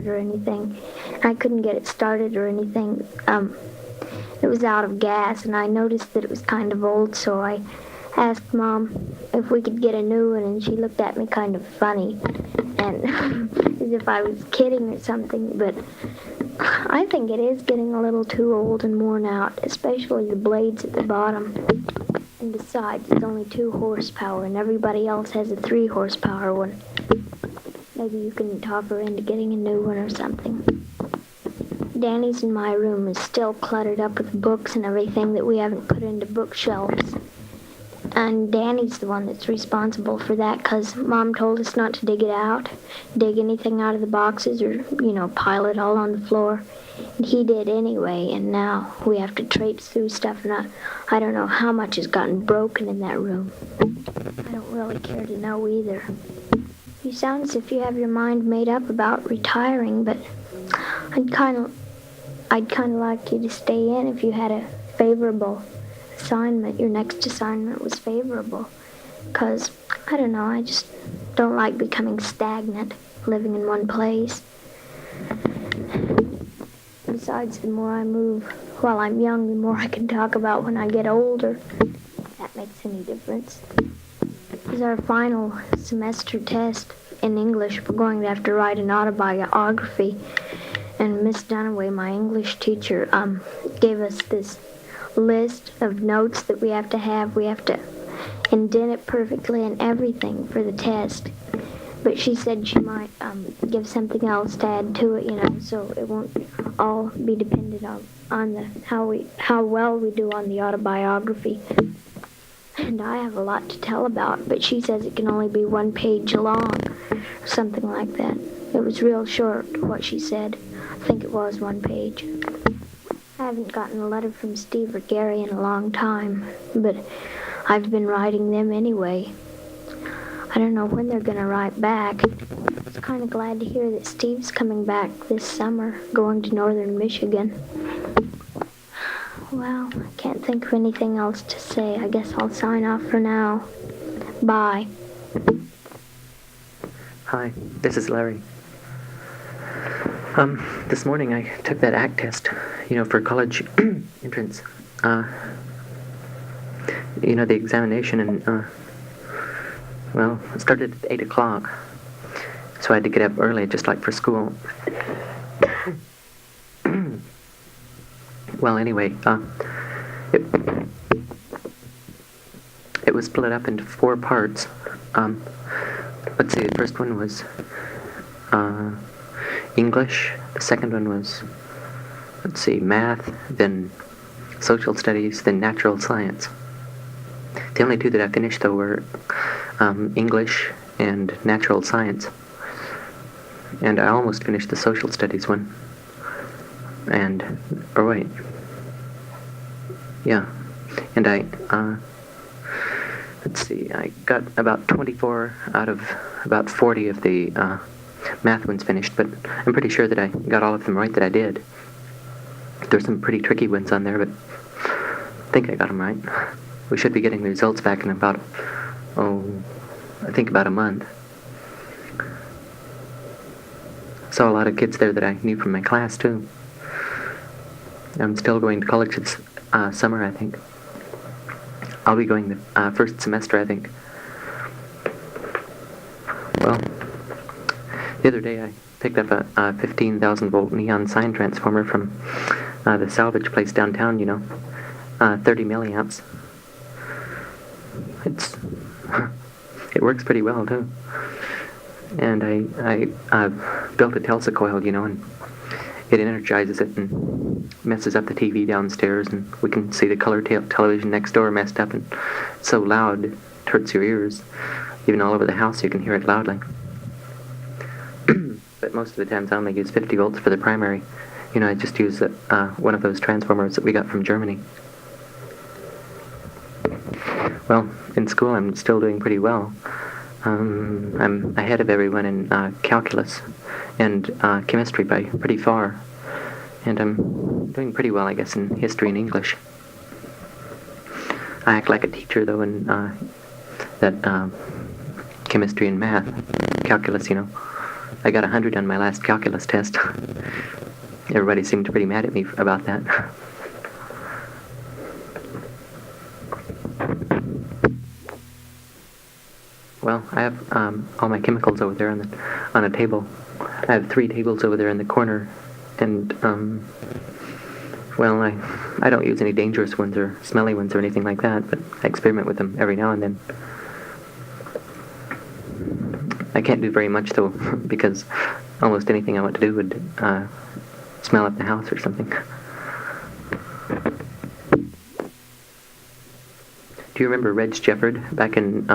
it or anything. I couldn't get it started or anything. It was out of gas, and I noticed that it was kind of old, so I asked Mom if we could get a new one, and she looked at me kind of funny, and as if I was kidding or something, but I think it is getting a little too old and worn out, especially the blades at the bottom. And besides, it's only 2 horsepower, and everybody else has a 3 horsepower one. Maybe you can talk her into getting a new one or something. Danny's in my room is still cluttered up with books and everything that we haven't put into bookshelves. And Danny's the one that's responsible for that, because Mom told us not to dig anything out of the boxes or, pile it all on the floor. And he did anyway, and now we have to traipse through stuff, and I don't know how much has gotten broken in that room. I don't really care to know either. You sound as if you have your mind made up about retiring, but I'd kind of like you to stay in if you had a favorable assignment. Your next assignment was favorable. Because, I don't know, I just don't like becoming stagnant, living in one place. Besides, the more I move while I'm young, the more I can talk about when I get older. If that makes any difference. It's our final semester test in English. We're going to have to write an autobiography. And Miss Dunaway, my English teacher, gave us this list of notes that we have to have. We have to indent it perfectly and everything for the test. But she said she might give something else to add to it, so it won't all be dependent on how well we do on the autobiography. And I have a lot to tell about, but she says it can only be 1 page long, or something like that. It was real short, what she said. I think it was 1 page. I haven't gotten a letter from Steve or Gary in a long time, but I've been writing them anyway. I don't know when they're going to write back. I was kind of glad to hear that Steve's coming back this summer, going to northern Michigan. Well, I can't think of anything else to say. I guess I'll sign off for now. Bye. Hi, this is Larry. This morning I took that ACT test, for college entrance. The examination, and, it started at 8 o'clock, so I had to get up early, just like for school. Well, anyway, it was split up into 4 parts. Let's see, the first one was English, the second one was, math, then social studies, then natural science. The only 2 that I finished, though, were English and natural science. And I almost finished the social studies one. And I got about 24 out of about 40 of the math ones finished, but I'm pretty sure that I got all of them right that I did. There's some pretty tricky ones on there, but I think I got them right. We should be getting the results back in about a month. Saw a lot of kids there that I knew from my class, too. I'm still going to college this summer, I think. I'll be going the first semester, I think. Well, the other day I picked up a 15,000 volt neon sign transformer from the salvage place downtown, 30 milliamps. It works pretty well, too. And I built a Telsa coil, and it energizes it and messes up the TV downstairs, and we can see the color television next door messed up and so loud it hurts your ears. Even all over the house you can hear it loudly. But most of the times I only use 50 volts for the primary. I just use one of those transformers that we got from Germany. Well, in school I'm still doing pretty well. I'm ahead of everyone in calculus and chemistry by pretty far. And I'm doing pretty well, I guess, in history and English. I act like a teacher, though, in that chemistry and math, calculus, I got 100 on my last calculus test. Everybody seemed pretty mad at me about that. Well, I have all my chemicals over there on a table. I have 3 tables over there in the corner, and well, I don't use any dangerous ones or smelly ones or anything like that, but I experiment with them every now and then. I can't do very much though, because almost anything I want to do would smell up the house or something. Do you remember Reg Jefford back in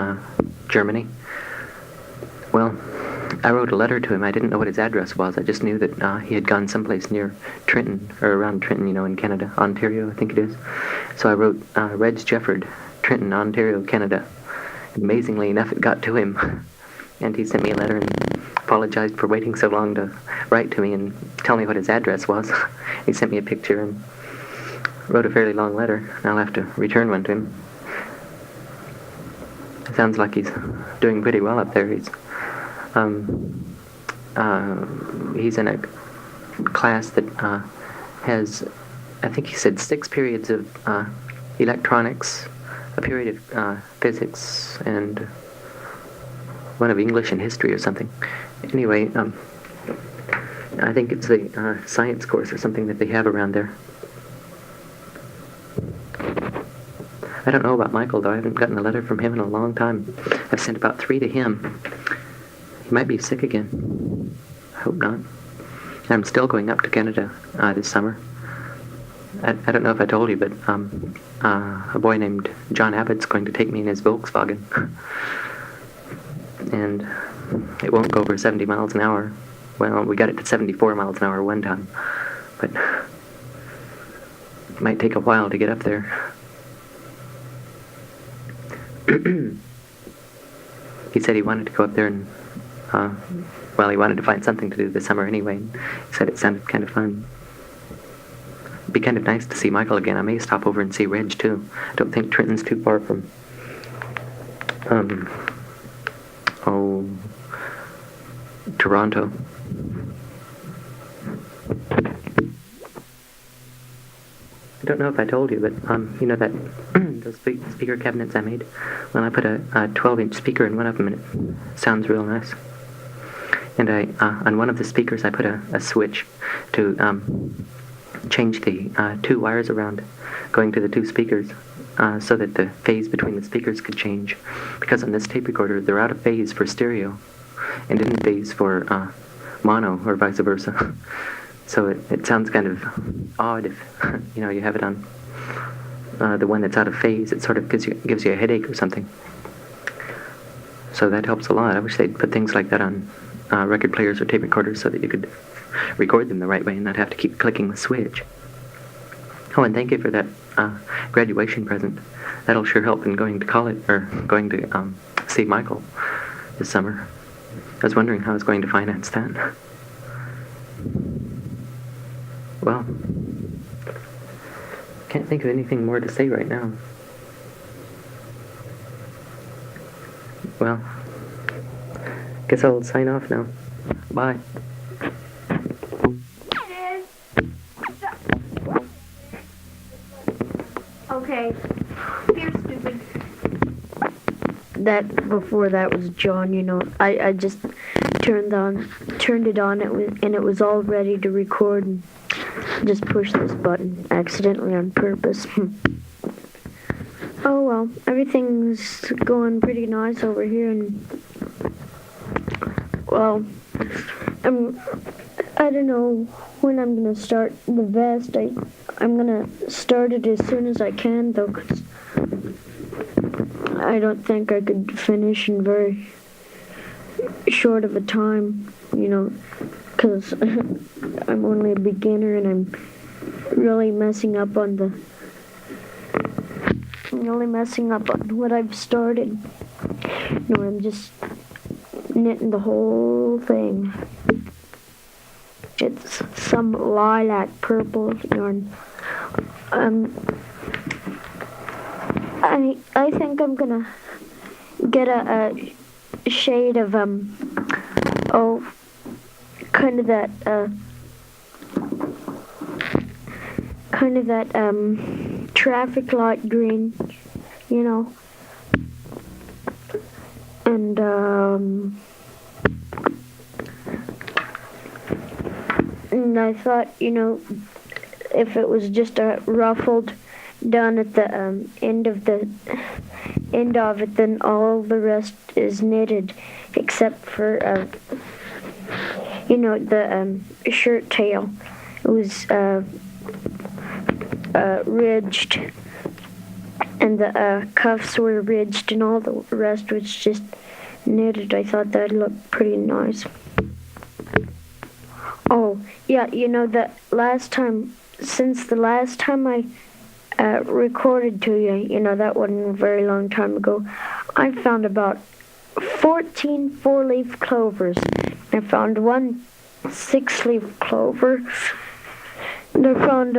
Germany? Well, I wrote a letter to him. I didn't know what his address was. I just knew that he had gone someplace near Trenton, or around Trenton, in Canada, Ontario, I think it is. So I wrote Reg Jefford, Trenton, Ontario, Canada. Amazingly enough, it got to him. And he sent me a letter and apologized for waiting so long to write to me and tell me what his address was. He sent me a picture and wrote a fairly long letter. I'll have to return one to him. It sounds like he's doing pretty well up there. He's in a class that has, I think he said, 6 periods of electronics, a period of physics, and one of English and history or something. Anyway, I think it's the science course or something that they have around there. I don't know about Michael, though. I haven't gotten a letter from him in a long time. I've sent about 3 to him. He might be sick again. I hope not. I'm still going up to Canada this summer. I don't know if I told you, but a boy named John Abbott's going to take me in his Volkswagen. And it won't go over 70 miles an hour. Well, we got it to 74 miles an hour one time. But it might take a while to get up there. He said he wanted to go up there and, he wanted to find something to do this summer anyway. He said it sounded kind of fun. It'd be kind of nice to see Michael again. I may stop over and see Reg, too. I don't think Trenton's too far from, Toronto. I don't know if I told you, but that those speaker cabinets I made. Well, I put a 12-inch speaker in one of them, and it sounds real nice. And I on one of the speakers I put a switch to change the 2 wires around, going to the 2 speakers, so that the phase between the speakers could change. Because on this tape recorder, they're out of phase for stereo, and in phase for mono, or vice versa. So it sounds kind of odd if you have it on the one that's out of phase. It sort of gives you a headache or something. So that helps a lot. I wish they'd put things like that on record players or tape recorders so that you could record them the right way and not have to keep clicking the switch. Oh, and thank you for that graduation present. That'll sure help in going to college, or going to see Michael this summer. I was wondering how I was going to finance that. Well, can't think of anything more to say right now. Well, guess I'll sign off now. Bye. Okay. You're stupid. That before that was John. I just turned it on. It was all ready to record. And just pushed this button accidentally on purpose. Oh well, everything's going pretty nice over here, and well, I don't know when I'm gonna start the vest. I'm gonna start it as soon as I can, though, 'cause I don't think I could finish in very short of a time, because I'm only a beginner and I'm really messing up on what I've started. I'm just knitting the whole thing. It's some lilac purple yarn. I think I'm gonna get a shade of kind of that, traffic light green, you know. And I thought, you know, if it was just ruffled down at the end of it, then all the rest is knitted, except for you know, the shirt tail. It was ridged, and the cuffs were ridged, and all the rest was just knitted. I thought that looked pretty nice. Oh, yeah, you know, since the last time I recorded to you, you know, that wasn't a very long time ago, I found about 14 four-leaf clovers. I found one 6-leaf clover, and I found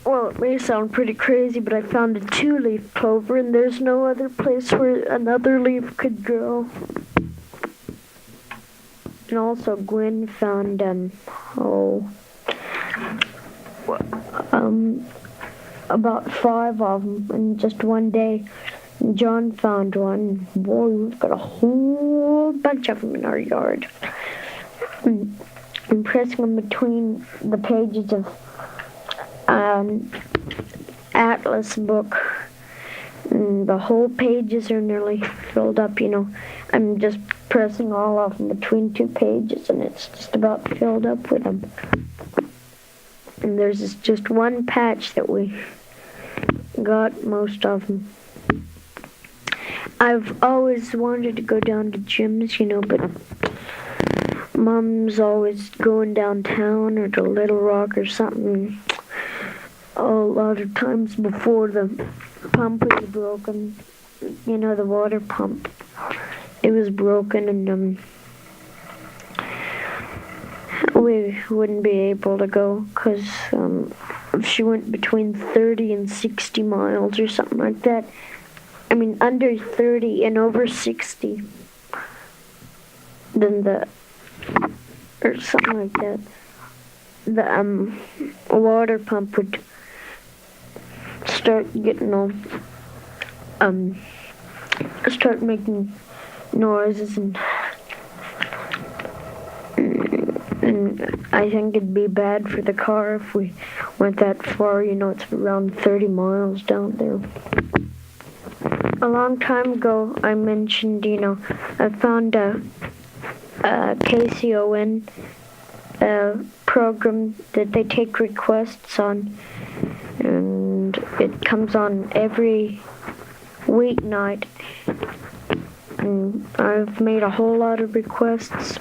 well, it may sound pretty crazy, but I found a 2-leaf clover, and there's no other place where another leaf could grow. And also Gwen found, about 5 of them in just one day. And John found one. Boy, we've got a whole bunch of them in our yard. I'm pressing them between the pages of Atlas book. And the whole pages are nearly filled up, you know. I'm just pressing all of them between 2 pages, and it's just about filled up with them. And there's just one patch that we got most of them. I've always wanted to go down to Jim's, you know, but Mom's always going downtown or to Little Rock or something. A lot of times before the pump was broken, you know, the water pump. It was broken, and we wouldn't be able to go because she went between 30 and 60 miles or something like that. I mean, under 30 and over 60. Then or something like that. The water pump would start getting all, start making noises, and I think it'd be bad for the car if we went that far. You know, it's around 30 miles down there. A long time ago, I mentioned, you know, I found a KCON program that they take requests on, and it comes on every weeknight, and I've made a whole lot of requests,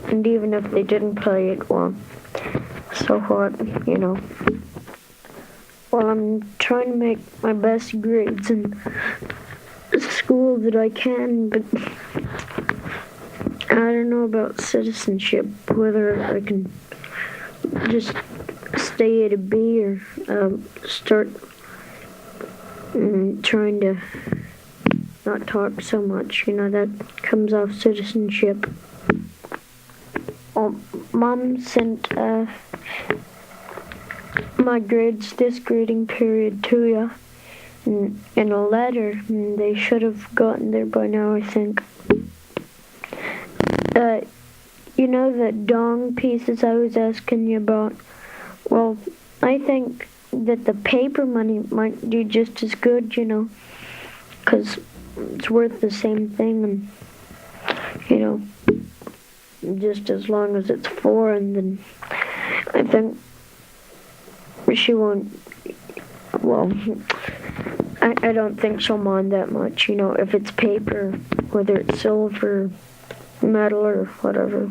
and even if they didn't play it, well, so what, you know. Well, I'm trying to make my best grades in school that I can, but I don't know about citizenship, whether I can just stay at a B or start trying to not talk so much. You know, that comes off citizenship. Oh, Mom sent my grades this grading period to you in a letter, and they should have gotten there by now, I think. You know the dong pieces I was asking you about? Well, I think that the paper money might do just as good, you know, because it's worth the same thing, and, you know, just as long as it's foreign, then I think she won't, well, I don't think she'll mind that much, you know, if it's paper, whether it's silver, metal, or whatever.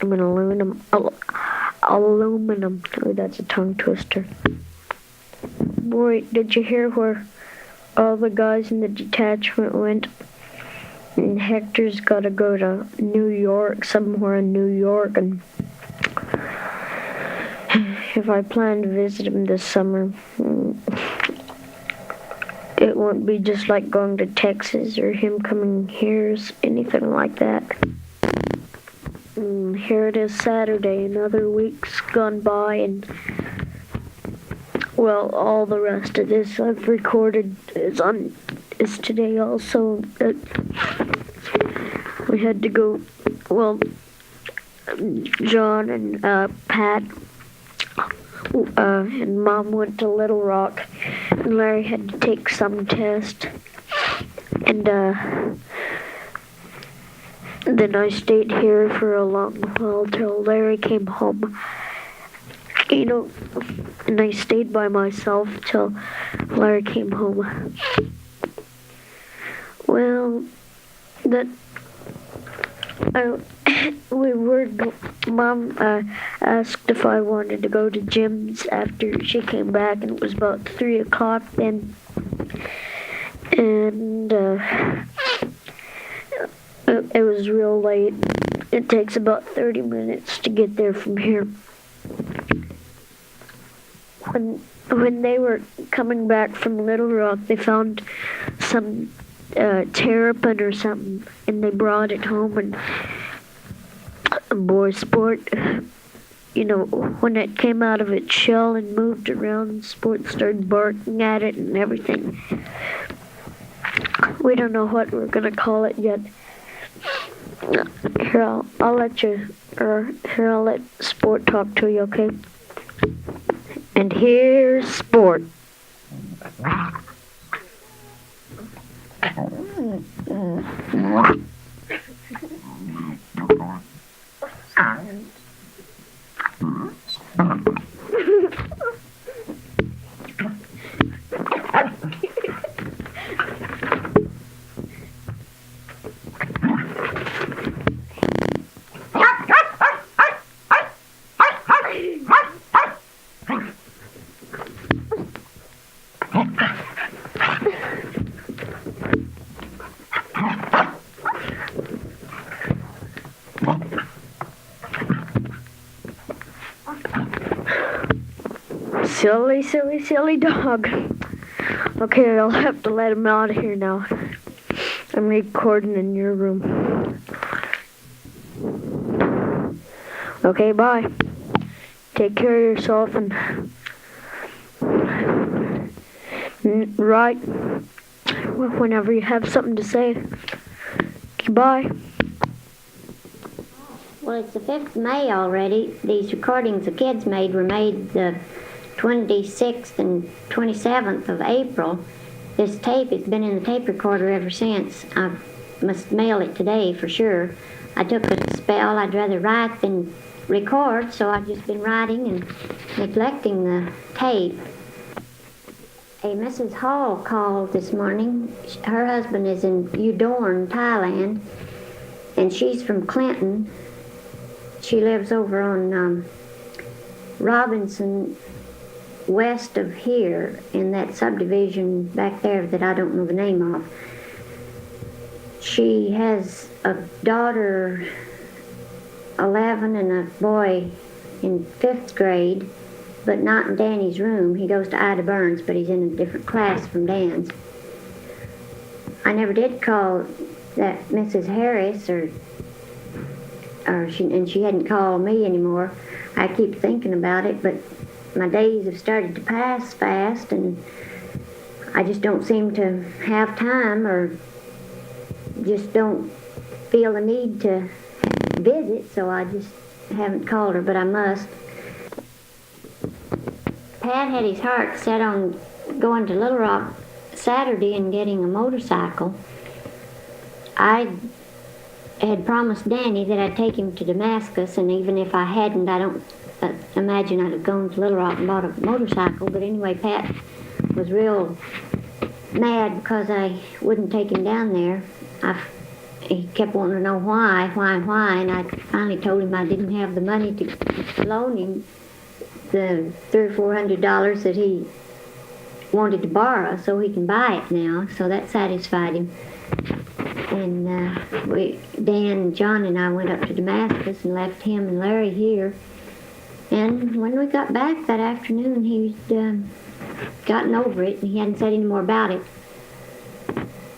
I mean, aluminum. Oh, that's a tongue twister. Boy, did you hear where all the guys in the detachment went? And Hector's got to go to New York, somewhere in New York, and if I plan to visit him this summer, it won't be just like going to Texas or him coming here, anything like that. And here it is Saturday. Another week's gone by, and well, all the rest of this I've recorded is today also. We had to go. Well, John and Pat and Mom went to Little Rock, and Larry had to take some test, and then I stayed here for a long while till Larry came home. You know, and I stayed by myself till Larry came home. Well, Mom asked if I wanted to go to Jim's after she came back, and it was about 3 o'clock then. And it was real late. It takes about 30 minutes to get there from here. When they were coming back from Little Rock, they found some terrapin or something, and they brought it home, and boy, Sport, you know, when it came out of its shell and moved around, Sport started barking at it and everything. We don't know what we're gonna call it yet. Here, I'll let Sport talk to you, okay? And here's Sport. Silly dog. Okay, I'll have to let him out of here now. I'm recording in your room. Okay, bye. Take care of yourself and right whenever you have something to say. Goodbye. Well, it's the 5th of May already. These recordings the kids made were made the 26th and 27th of April. This tape has been in the tape recorder ever since. I must mail it today for sure. I took a spell. I'd rather write than record, so I've just been writing and neglecting the tape. A Mrs. Hall called this morning. Her husband is in Udorn, Thailand, and she's from Clinton. She lives over on Robinson, west of here, in that subdivision back there that I don't know the name of. She has a daughter, 11, and a boy in 5th grade, but not in Danny's room. He goes to Ida Burns, but he's in a different class from Dan's. I never did call that Mrs. Harris, and she hadn't called me anymore. I keep thinking about it, but my days have started to pass fast, and I just don't seem to have time, or just don't feel the need to visit, so I just haven't called her, but I must. Pat had his heart set on going to Little Rock Saturday and getting a motorcycle. I had promised Danny that I'd take him to Damascus, and even if I hadn't, I don't imagine I'd have gone to Little Rock and bought a motorcycle. But anyway, Pat was real mad because I wouldn't take him down there. He kept wanting to know why, and I finally told him I didn't have the money to loan him the $300 or $400 that he wanted to borrow, so he can buy it now. So that satisfied him. And Dan, John, and I went up to Damascus and left him and Larry here. And when we got back that afternoon, he'd gotten over it, and he hadn't said any more about it.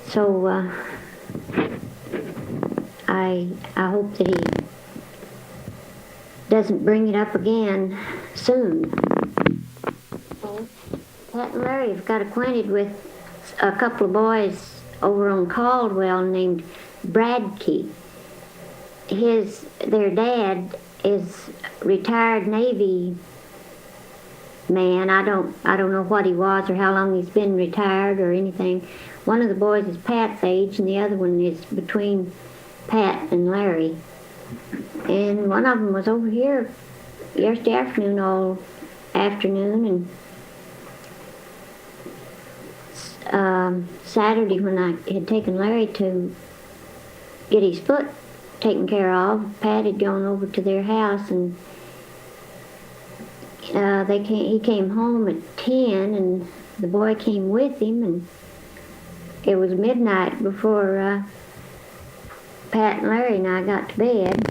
So I hope that he doesn't bring it up again soon. Pat and Larry have got acquainted with a couple of boys over on Caldwell named Bradkey. Their dad is retired Navy man. I don't know what he was or how long he's been retired or anything. One of the boys is Pat's age and the other one is between Pat and Larry. And one of them was over here yesterday afternoon all afternoon, and Saturday when I had taken Larry to get his foot taken care of, Pat had gone over to their house, and he came home at 10, and the boy came with him, and it was midnight before Pat and Larry and I got to bed.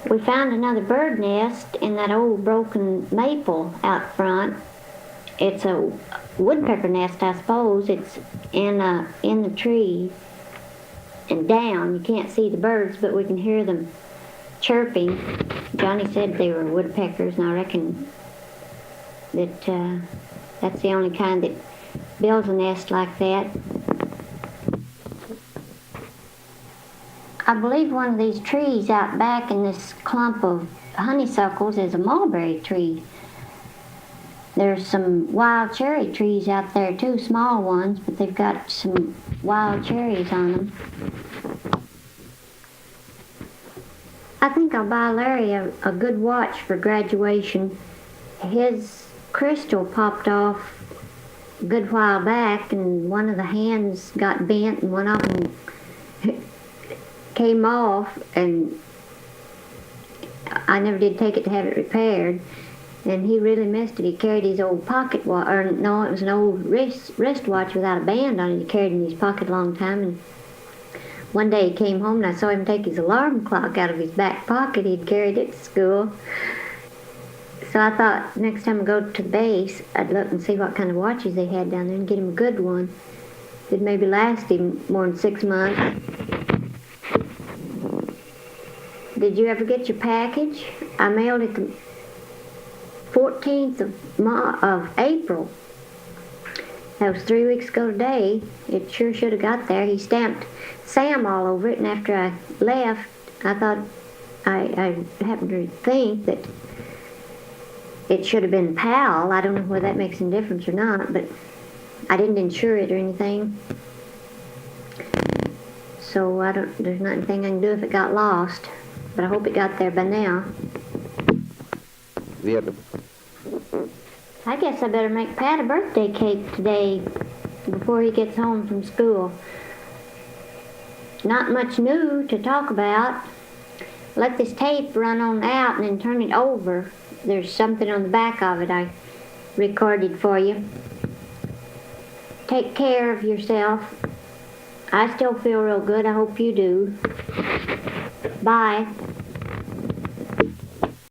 We found another bird nest in that old broken maple out front. It's a woodpecker nest, I suppose. It's in the tree and down. You can't see the birds, but we can hear them chirping. Johnny said they were woodpeckers, and I reckon that that's the only kind that builds a nest like that. I believe one of these trees out back in this clump of honeysuckles is a mulberry tree. There's some wild cherry trees out there too, small ones, but they've got some wild cherries on them. I think I'll buy Larry a good watch for graduation. His crystal popped off a good while back, and one of the hands got bent, and one of them came off, and I never did take it to have it repaired, and he really missed it. He carried his old pocket watch, or no, it was an old wrist watch without a band on it. He carried it in his pocket a long time, and one day he came home and I saw him take his alarm clock out of his back pocket. He'd carried it to school. So I thought next time I go to the base, I'd look and see what kind of watches they had down there and get him a good one that maybe last him more than 6 months. Did you ever get your package? I mailed it the 14th of April. That was 3 weeks ago today. It sure should have got there. He stamped Sam all over it, and after I left, I thought, I happened to think that it should have been Pal. I don't know whether that makes any difference or not, but I didn't insure it or anything. So there's not anything I can do if it got lost. But I hope it got there by now. I guess I better make Pat a birthday cake today before he gets home from school. Not much new to talk about. Let this tape run on out and then turn it over. There's something on the back of it I recorded for you. Take care of yourself. I still feel real good. I hope you do. Bye.